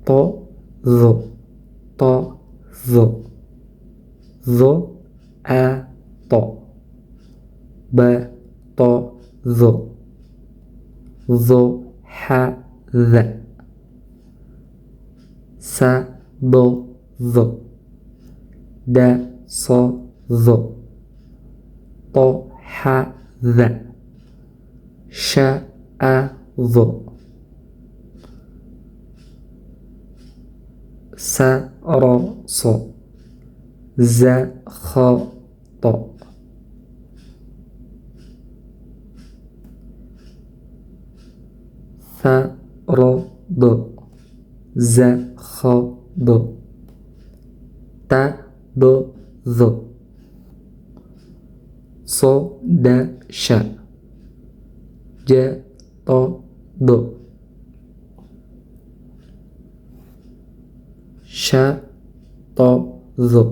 to zo to zo zo a to ba to zo ha za sa do zo da so zo to ha za sha a zo sa ro so za kho to fa ro do za kho do ta do zo so da sha ja to do sha to zo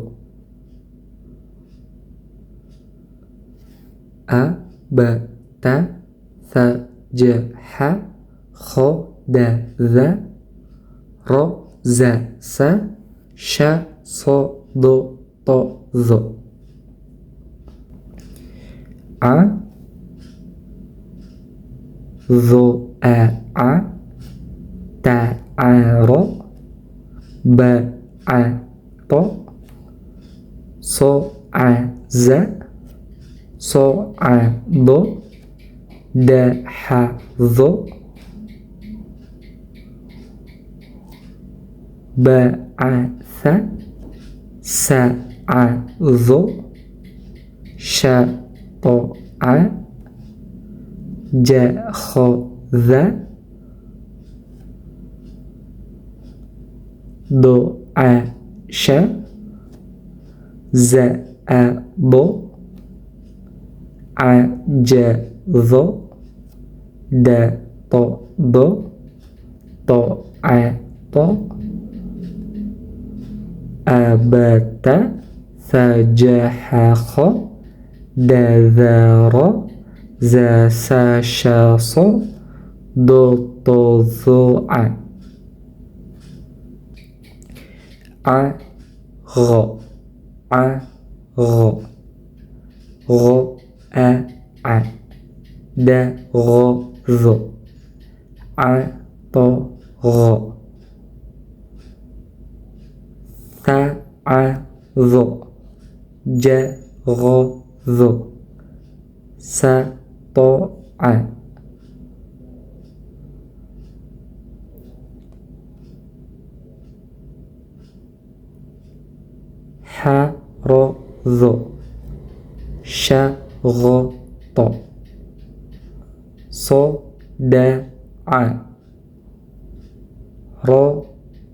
a ba ta sa ja ha kho da za ro za sa sha so do to zo a zo a ta a ro ba a to so a za so a do da ha zo ba a sa a zo sha to a ja kho za do a sha za a do a ja zo da to do to a to a ba ta sa ja ha kho da za ro za sa sha so do to zo a ro a ro ro a da ro zo a to ro sa a zo ja ro zo sa to a ha ro zo sha ro to so da a ro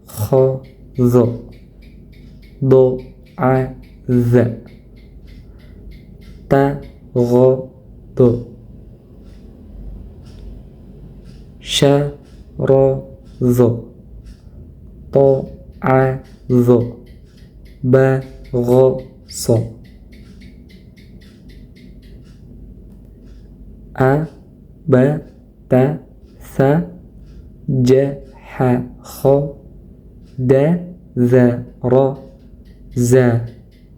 kho zo do a za ta ro do sha ro zo to a zo ba ro so a ba ta sa ja ha kho da za ro za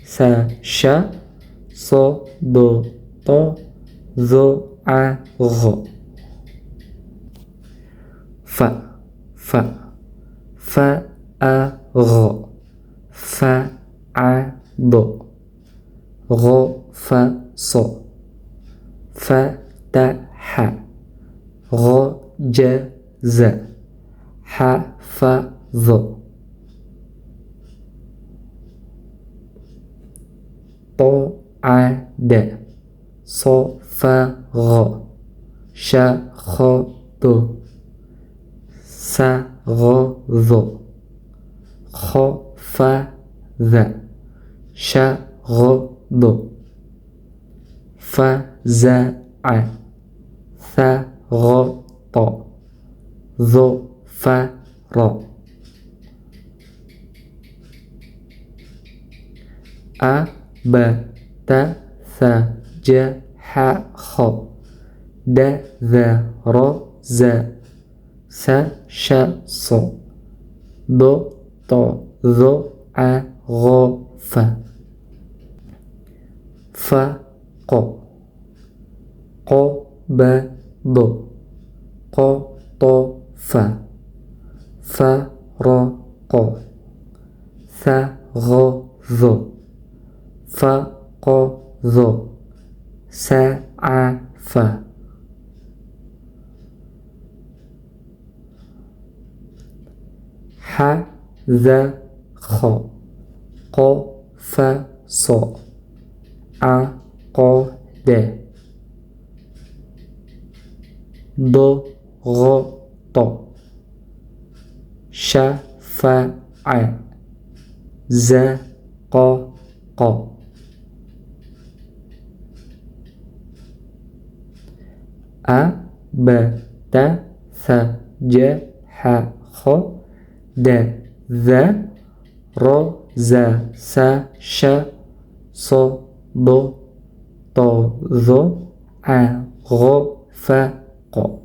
sa sha so do to zo a ro fa a ro fa a do ro fa so fa ta ha ro ja za ha fa zo to a da so fa ro sha kho do sa ro zo kho fa za sha ro do fa za a sa ro to zo fa ro a ba ta sa ja ha kho da za ro za sa sha so ض ط ظ ع غ ف ف ق ق ب ض ق ط ف ف ر ق ث غ ظ ف ق ظ س ع ف ح ذ خ ق ف ص ع ق د ض غ ط ش ف ع ز ق ق أ ب ت ث ج ح خ د ذ ر ز س ش ص ض ط ظ ع غ ف ق